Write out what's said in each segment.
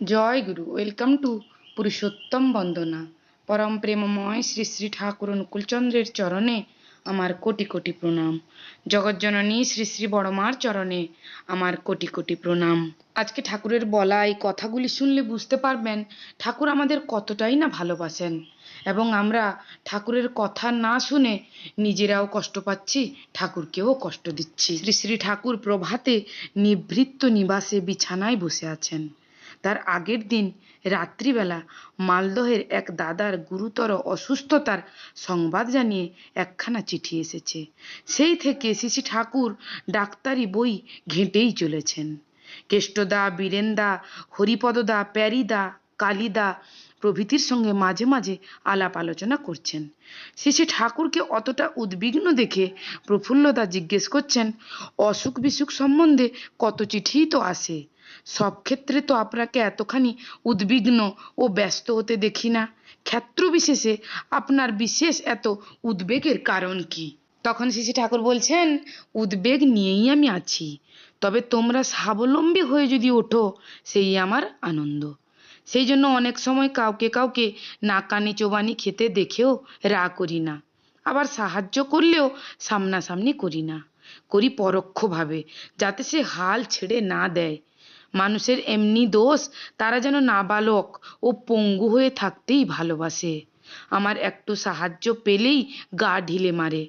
Joy Guru. Welcome to Purushottam বন্দনা। পরম প্রেমময় শ্রী শ্রী ঠাকুর অনুকূলচন্দ্রের চরণে আমার কোটি কোটি প্রণাম। জগজ্জননী শ্রী শ্রী বড়মার চরণে আমার কোটি কোটি প্রণাম। আজকে ঠাকুরের বলা এই কথাগুলি শুনলে বুঝতে পারবেন ঠাকুর আমাদের কতটাই না ভালোবাসেন, এবং আমরা ঠাকুরের কথা না শুনে নিজেরাও কষ্ট পাচ্ছি, ঠাকুরকেও কষ্ট দিচ্ছি। শ্রী শ্রী ঠাকুর প্রভাতে নিভৃত নিবাসে বিছানায় বসে আছেন। তার আগের দিন রাত্রিবেলা মালদহের এক দাদার গুরুতর অসুস্থতার সংবাদ জানিয়ে একখানা চিঠি এসেছে। সেই থেকে শ্রী ঠাকুর ডাক্তারি বই ঘেঁটেই চলেছেন। কেষ্টদা, বীরেনদা, হরিপদদা, প্যারিদা, কালিদা প্রভৃতির সঙ্গে মাঝে মাঝে আলাপ আলোচনা করছেন। শ্রী ঠাকুরকে অতটা উদ্বিগ্ন দেখে প্রফুল্লদা জিজ্ঞেস করছেন, অসুখ বিসুখ সম্বন্ধে কত চিঠিই তো আসে, সব ক্ষেত্রে তো আপনাকে এতখানি উদ্বিগ্ন ও ব্যস্ত হতে দেখি না, ক্ষেত্র বিশেষে আপনার বিশেষ এত উদ্বেগের কারণ কি? তখন শ্রী ঠাকুর বলছেন, উদ্বেগ নিয়েই আমি আছি, তবে তোমরা স্বাবলম্বী হয়ে যদি ওঠো সেই আমার আনন্দ। সেই জন্য অনেক সময় কাউকে কাউকে নাকানি চোবানি খেতে দেখেও রাগ করি না, আবার সাহায্য করলেও সামনাসামনি করি না, করি পরোক্ষভাবে, যাতে সে হাল ছেড়ে না দেয়। মানুষের এমনি দোষ, তারা যেন নাবালক ও পঙ্গু হয়ে থাকতেই ভালোবাসে। আমার একটু সাহায্য পেলেই গা ঢিলে মারে।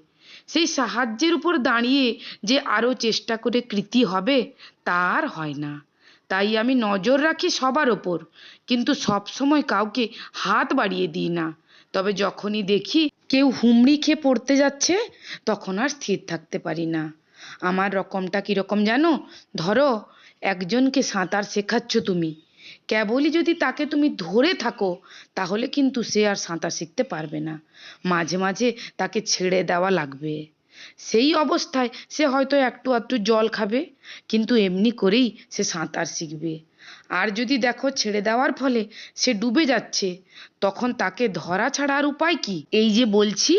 সেই সাহায্যের উপর দাঁড়িয়ে যে আরও চেষ্টা করে কৃতি হবে, তার হয় না। তাই আমি নজর রাখি সবার ওপর, কিন্তু সব সময় কাউকে হাত বাড়িয়ে দিই না। তবে যখনই দেখি কেউ হুমড়ি খেয়ে পড়তে যাচ্ছে, তখন আর স্থির থাকতে পারি না। আমার রকমটা কীরকম জানো? ধরো একজনকে সাঁতার শেখাচ্ছ তুমি, কেবলই যদি তাকে তুমি ধরে থাকো তাহলে কিন্তু সে আর সাঁতার শিখতে পারবে না, মাঝে মাঝে তাকে ছেড়ে দেওয়া লাগবে। সেই অবস্থায় সে হয়তো একটু আধটু জল খাবে, কিন্তু এমনি করেই সে সাঁতার শিখবে। আর যদি দেখো ছেড়ে দেওয়ার ফলে সে ডুবে যাচ্ছে, তখন তাকে ধরা ছাড়া আর উপায় কি? এই যে বলছি,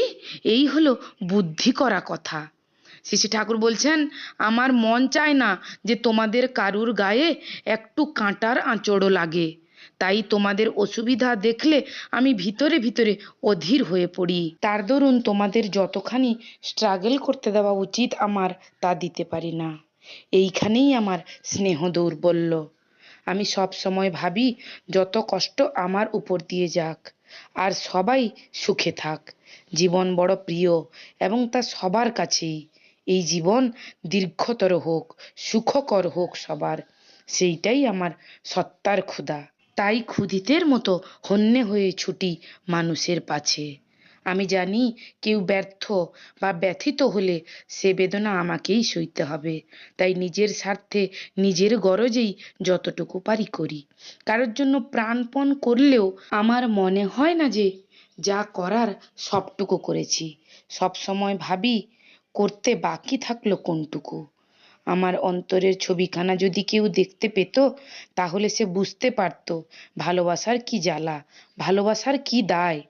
এই হলো বুদ্ধি করা কথা। শ্রী ঠাকুর বলছেন, আমার মন চায় না যে তোমাদের কারুর গায়ে একটু কাঁটার আঁচড়ও লাগে। তাই তোমাদের অসুবিধা দেখলে আমি ভিতরে ভিতরে অধীর হয়ে পড়ি। তার দরুন তোমাদের যতখানি স্ট্রাগল করতে দেওয়া উচিত আমার, তা দিতে পারি না। এইখানেই আমার স্নেহ দৌর্বল্য। আমি সব সময় ভাবি যত কষ্ট আমার উপর দিয়ে যাক, আর সবাই সুখে থাক। জীবন বড় প্রিয় এবং তা সবার কাছেই। এই জীবন দীর্ঘতর হোক, সুখকর হোক সবার, সেইটাই আমার সত্তার ক্ষুধা। তাই ক্ষুধিতের মতো হন্যে হয়ে ছুটি মানুষের পাছে। আমি জানি কেউ ব্যর্থ বা ব্যথিত হলে সে বেদনা আমাকেই সইতে হবে। তাই নিজের স্বার্থে নিজের গরজেই যতটুকু পারি করি। কারোর জন্য প্রাণপণ করলেও আমার মনে হয় না যে যা করার সবটুকু করেছি। সব সময় ভাবি করতে বাকি থাকলো কোনটুকু। আমার অন্তরের ছবিখানা যদি কেউ দেখতে পেত, তাহলে সে বুঝতে পারত ভালোবাসার কি জ্বালা, ভালোবাসার কি দায়।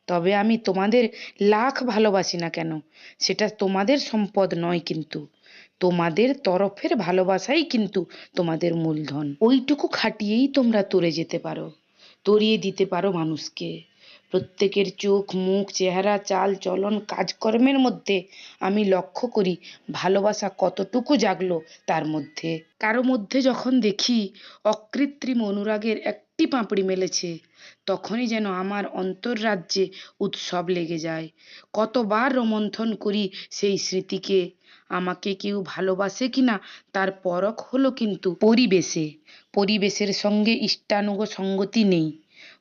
তবে আমি তোমাদের লাখ ভালোবাসি না কেন, সেটা তোমাদের সম্পদ নয়, কিন্তু তোমাদের তরফের ভালোবাসাই কিন্তু তোমাদের মূলধন। ওইটুকু খাটিয়েই তোমরা তরে যেতে পারো, তরিয়ে দিতে পারো মানুষকে। প্রত্যেকের চোখ, মুখ, চেহারা, চাল চলন, কাজকর্মের মধ্যে আমি লক্ষ্য করি ভালোবাসা কতটুকু জাগলো তার মধ্যে। কারো মধ্যে যখন দেখি অকৃত্রিম অনুরাগের একটি পাপড়ি মেলেছে, তখনই যেন আমার অন্তররাজ্যে উৎসব লেগে যায়। কতবার রোমন্থন করি সেই স্মৃতিকে। আমাকে কেউ ভালোবাসে কিনা তার পরখ হলো কিন্তু পরিবেশে। পরিবেশের সঙ্গে ইষ্টানুগ সঙ্গতি নেই।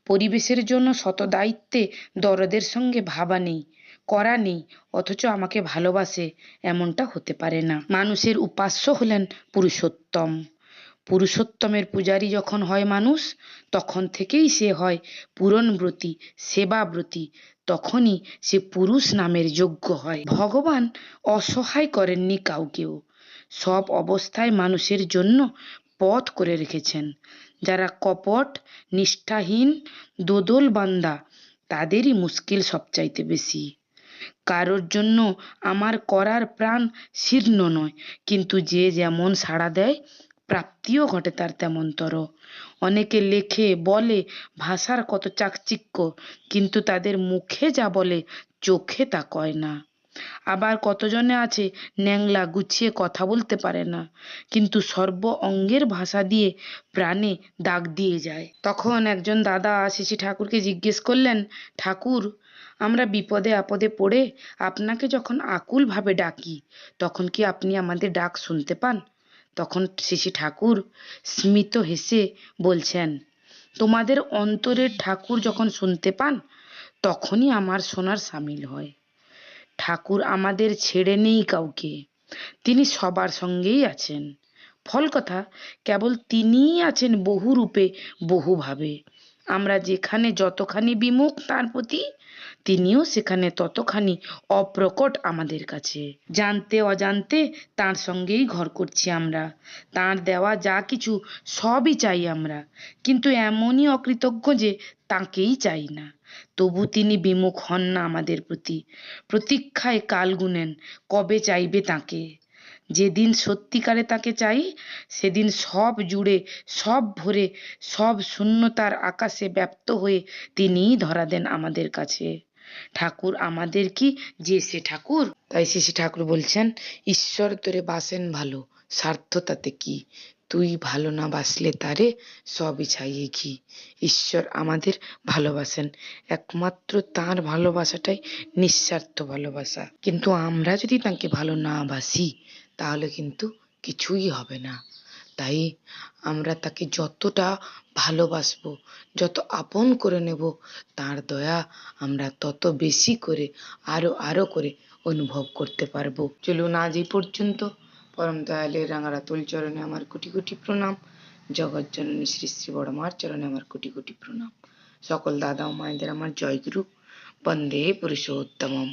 পরিবেশের জন্য শতদায়িত্বে দরদের সঙ্গে ভাবা নেই, করা নেই, অথচ আমাকে ভালোবাসে, এমনটা হতে পারে না। মানুষের উপাস্য হলেন পুরুষোত্তম। পুরুষোত্তমের পূজারী যখন হয় মানুষ, তখন থেকেই সে হয় পূরণব্রতী, সেবাব্রতী। তখনই সে পুরুষ নামের যোগ্য হয়। ভগবান অসহায় করেননি কাউকেও। সব অবস্থায় মানুষের জন্য পথ করে রেখেছেন। যারা কপট, নিষ্ঠাহীন, দোদল বান্দা, তাদেরই মুশকিল সবচাইতে বেশি। কারোর জন্য আমার করার প্রাণ শীর্ণ নয়, কিন্তু যে যেমন সাড়া দেয় প্রাপ্তিও ঘটে তার তেমনতর। অনেকে লেখে বলে ভাষার কত চাকচিক্য, কিন্তু তাদের মুখে যা বলে চোখে তা কয় না। আবার কতজনে আছে ন্যাংলা, গুছিয়ে কথা বলতে পারে না, কিন্তু সর্ব অঙ্গের ভাষা দিয়ে প্রাণে দাগ দিয়ে যায়। তখন একজন দাদা শ্রী ঠাকুরকে জিজ্ঞেস করলেন, ঠাকুর, আমরা বিপদে আপদে পড়ে আপনাকে যখন আকুল ভাবে ডাকি, তখন কি আপনি আমাদের ডাক শুনতে পান? তখন শ্রী ঠাকুর স্মিত হেসে বলছেন, তোমাদের অন্তরের ঠাকুর যখন শুনতে পান, তখনই আমার শোনার সামিল হয়। ঠাকুর আমাদের ছেড়ে নেই কাউকে, তিনি সবার সঙ্গেই আছেন। ফল কথা, কেবল তিনিই আছেন বহু রূপে, বহুভাবে। আমরা যেখানে যতখানি বিমুখ তার প্রতি, তিনিও সেখানে ততখানি অপ্রকট আমাদের কাছে। জানতে অজান্তে তার সঙ্গেই ঘর করছি আমরা, তার দেওয়া যা কিছু সবই চাই আমরা, কিন্তু এমনই অকৃতজ্ঞ যে তাকেই চাই না। তবু তিনি বিমুখ হন না আমাদের প্রতি, প্রতীক্ষায় কাল গুনেন কবে চাইবে তাকে। যেদিন সত্যিকারে তাকে চাই, সেদিন সব জুড়ে, সব ভরে, সব শূন্যতার আকাশে ব্যপ্ত হয়ে তিনিই ধরা দেন আমাদের কাছে। ঠাকুর আমাদের কি যে সে ঠাকুর? তাই শ্রী ঠাকুর বলছেন, ঈশ্বর তোরে বাসেন ভালো, স্বার্থ তাতে কি, তুই ভালো না বাসলে তারে, সবই ছাইয়ে ঘি। ঈশ্বর আমাদের ভালোবাসেন, একমাত্র তার ভালোবাসাটাই নিঃস্বার্থ ভালোবাসা। কিন্তু আমরা যদি তাকে ভালো না বাসি, তাহলে কিন্তু কিছুই হবে না। তাই আমরা তাকে যতটা ভালোবাসবো, যত আপন করে নেব, তার দয়া আমরা তত বেশি করে আরো আরো করে অনুভব করতে পারবো। চলুন আজ এই পর্যন্ত। পরম দয়ালের রাঙারাতুল চরণে আমার কোটি কোটি প্রণাম। জগৎ জননী শ্রী শ্রী বড়মার চরণে আমার কোটি কোটি প্রণাম। সকল দাদা ও মায়েদের আমার জয়গুরু। বন্দে পুরুষোত্তমম।